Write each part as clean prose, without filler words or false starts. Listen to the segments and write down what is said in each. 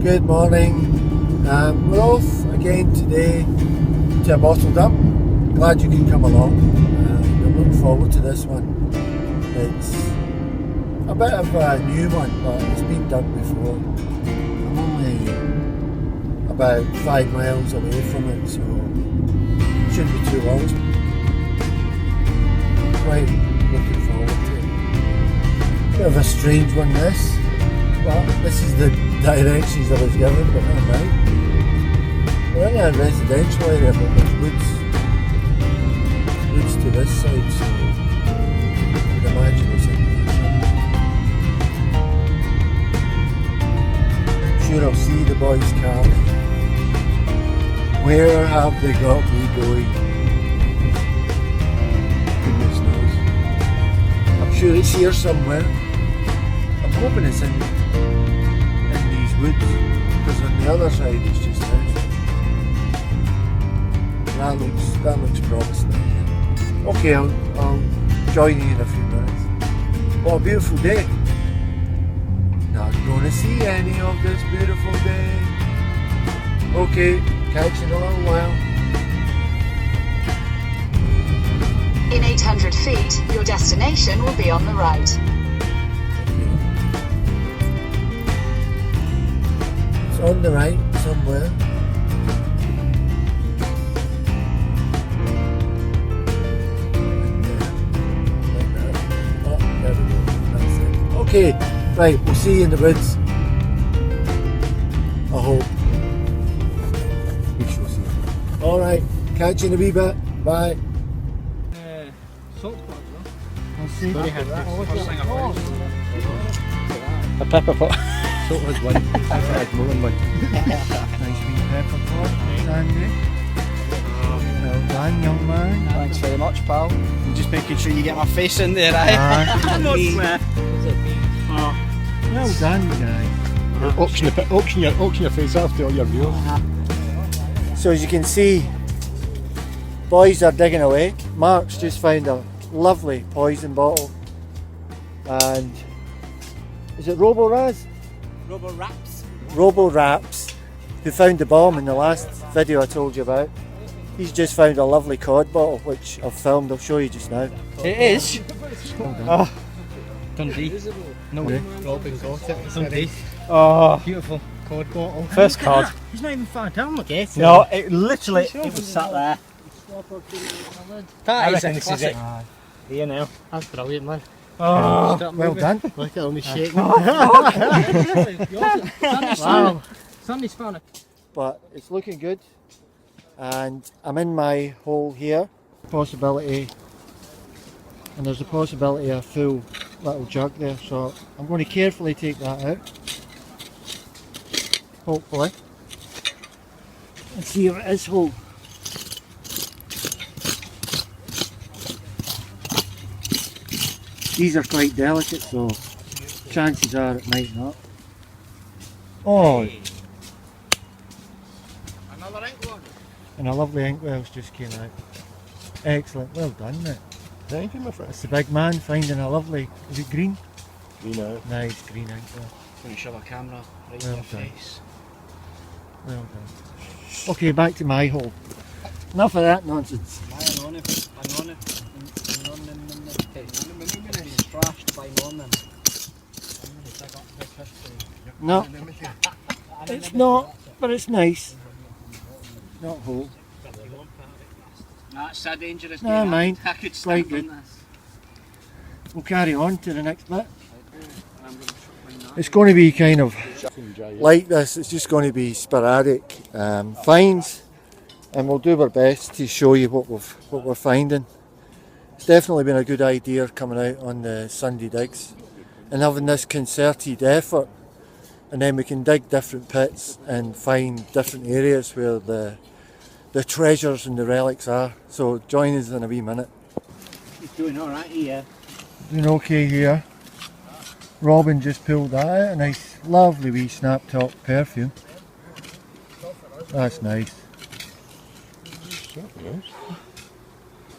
Good morning. We're off again today to a bottle dump. Glad you could come along. I'm looking forward to this one. It's a bit of a new one, but it's been done before. I'm only about 5 miles away from it, so it shouldn't be too long. Quite looking forward to it. Bit of a strange one, this. Well, this is the directions I was given, but never mind. We're in a residential area, but there's woods to this side, so I would imagine it's in here. Sure, I'll see the boys' car. Where have they got me going? Goodness knows. I'm sure it's here somewhere. I'm hoping it's in these woods, because on the other side it's just this. That looks promising. Okay, I'll join you in a few minutes. What a beautiful day. Not going to see any of this beautiful day. Okay, catch you in a little while. In 800 feet, your destination will be on the right. It's on the right somewhere. Oh, there we go. That's it. Okay, right, we'll see you in the woods. I hope. We shall see. Alright, catch you in a wee bit. Bye. Salt pot, I'll see. a pepper pot. Salt was one. I've more than one. Nice wee pepper pot, Sandy. Well done, young man. Thanks very much, pal. I'm just making sure you get my face in there, eh? Well done, guys. Auction your face after all your viewers. So as you can see, boys are digging away. Mark's just found a lovely poison bottle. And is it Robo-Raz? Robo-Raps, who found the bomb in the last video I told you about. He's just found a lovely cod bottle, which I've filmed. I'll show you just now. It is. Oh, Dundee. No way. Robin got it. Dundee. oh, Beautiful cod bottle. First card. He's not even far down, look at it. No, it literally it was sat there. That is a this is classic. it. Here now. That's brilliant, man. oh, well done. Look at only shaking. Wow. Sandy's found it. But it's looking good. And I'm in my hole here. Possibility, and there's a possibility of a full little jug there, so I'm going to carefully take that out, hopefully, and see if it is whole. These are quite delicate, so chances are it might not. Oh, Another ink one. and a lovely inkwell's just came out. Excellent, well done, mate. Thank you, my friend. It's the big man finding a lovely, is it green? You know. Nice green inkwell. Going to shove a camera right Well in your done. face. Well done. Okay, back to my hole. Enough of that nonsense. Hang on it. Trashed by Norman. No, it's not, but it's nice. Not whole. That's a dangerous Never game. mind. I could Quite stand on good. this. We'll carry on to the next bit. I'm going to find that. It's going to be kind of Enjoy it. like this. It's just going to be sporadic finds, and we'll do our best to show you what we're finding. It's definitely been a good idea coming out on the Sunday digs and having this concerted effort, and then we can dig different pits and find different areas where the treasures and the relics are. So join us in a wee minute. He's doing alright here. Doing okay here. Robin just pulled that out, a nice lovely wee snap top perfume. That's nice.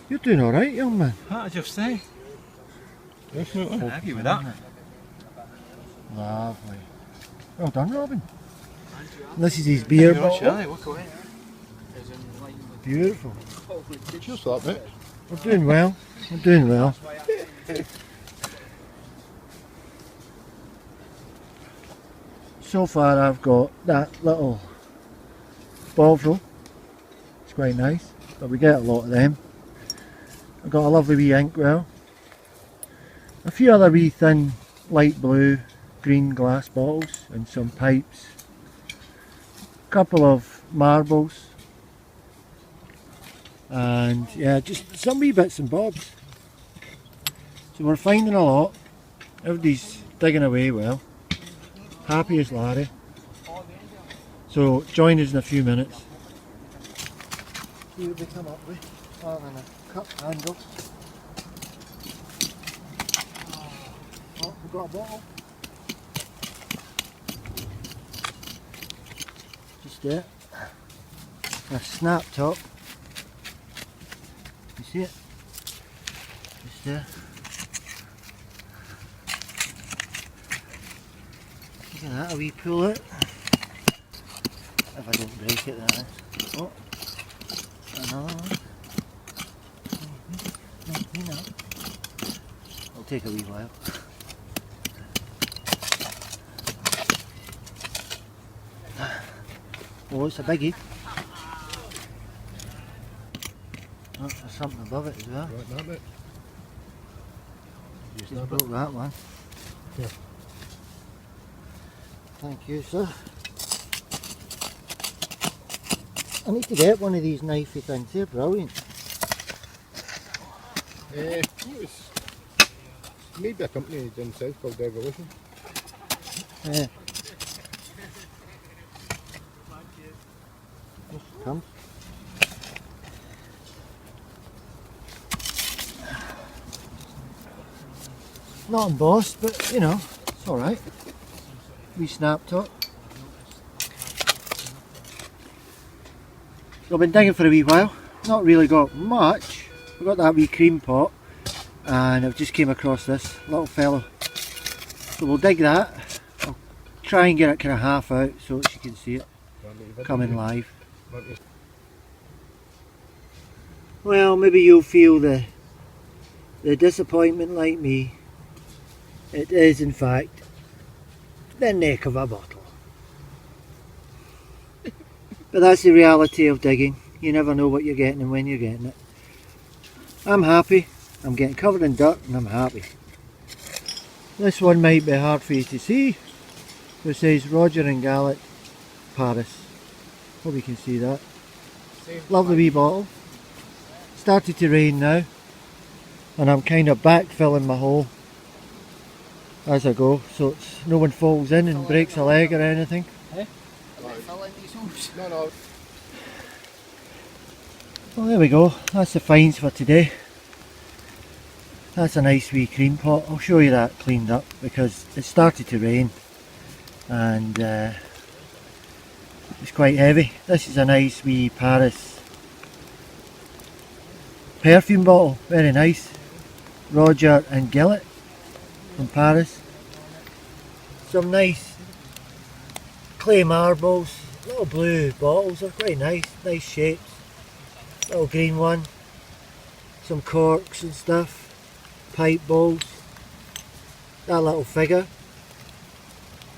You're doing alright, young man. What did you say? Definitely. Happy with that. Lovely. Well done, Robin. And this is his beer You're bottle. shy, walk away. Beautiful. Cheers for that, mate. We're doing well. We're doing well. So far I've got that little Bovril. It's quite nice, but we get a lot of them. I've got a lovely wee inkwell. A few other wee thin light blue green glass bottles and some pipes. A couple of marbles. And yeah, just some wee bits and bobs. So we're finding a lot. Everybody's digging away well. Happy as Larry. So join us in a few minutes. See what they come up with. Other than a cup handle. Oh, we've got a bottle. Just there. A snap top. You see it? Just there. Look at that, a wee pull it. If I don't break it, that is. Oh, another one. No. It'll take a wee while. Oh, it's a biggie. Oh, there's something above it as well. Right, that, mate. Just broke that one. Yeah. Thank you, sir. I need to get one of these knifey things. They're brilliant. It's made by a company down south called Evolution. Yeah. Here she comes. Not embossed, but you know, it's alright. Wee snap top. So I've been digging for a wee while. Not really got much. I've got that wee cream pot and I've just came across this little fellow. So we'll dig that. I'll try and get it kind of half out so that you can see it coming live. Well, maybe you'll feel the disappointment like me. It is in fact the neck of a bottle. But that's the reality of digging. You never know what you're getting and when you're getting it. I'm happy. I'm getting covered in dirt and I'm happy. This one might be hard for you to see. It says Roger and Garrett, Paris. Hope you can see that. Lovely wee bottle. Started to rain now and I'm kind of backfilling my hole as I go, so it's, no one falls in and breaks a leg or anything. No. Well, there we go. That's the finds for today. That's a nice wee cream pot. I'll show you that cleaned up because it started to rain and it's quite heavy. This is a nice wee Paris perfume bottle. Very nice. Roger and Garrett from Paris. Some nice clay marbles. Little blue bottles. They're quite nice. Nice shapes. Little green one. Some corks and stuff. Pipe bowls. That little figure.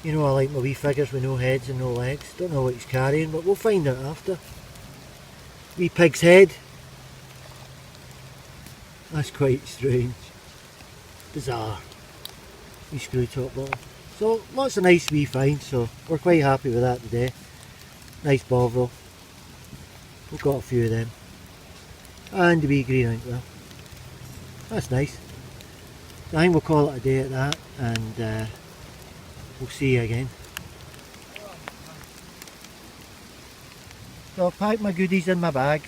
You know I like my wee figures with no heads and no legs. Don't know what he's carrying, but we'll find out after. Wee pig's head. That's quite strange. Bizarre. Wee screw top bottle. So lots of nice wee finds, so we're quite happy with that today. Nice Bovril. We've got a few of them. And a wee green inkwell. That's nice. I think we'll call it a day at that and we'll see you again. So I've packed my goodies in my bag.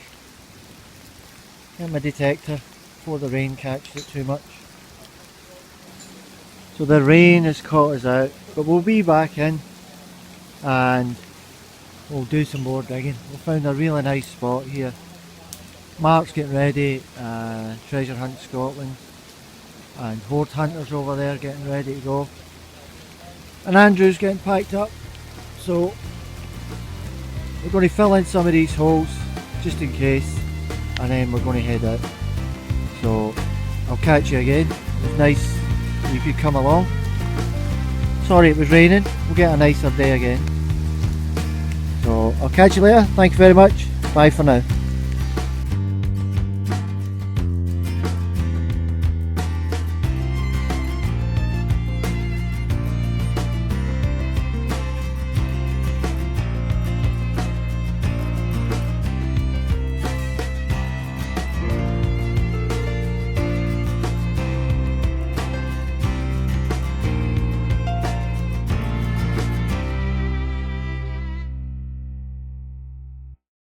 Get my detector before the rain catches it too much. So the rain has caught us out, but we'll be back in and we'll do some more digging. We found a really nice spot here. Mark's getting ready, Treasure Hunt Scotland, and Horde Hunters over there getting ready to go. And Andrew's getting packed up, so we're going to fill in some of these holes just in case, and then we're going to head out. So I'll catch you again. It's nice you could come along. Sorry it was raining, we'll get a nicer day again. So I'll catch you later. Thank you very much. Bye for now.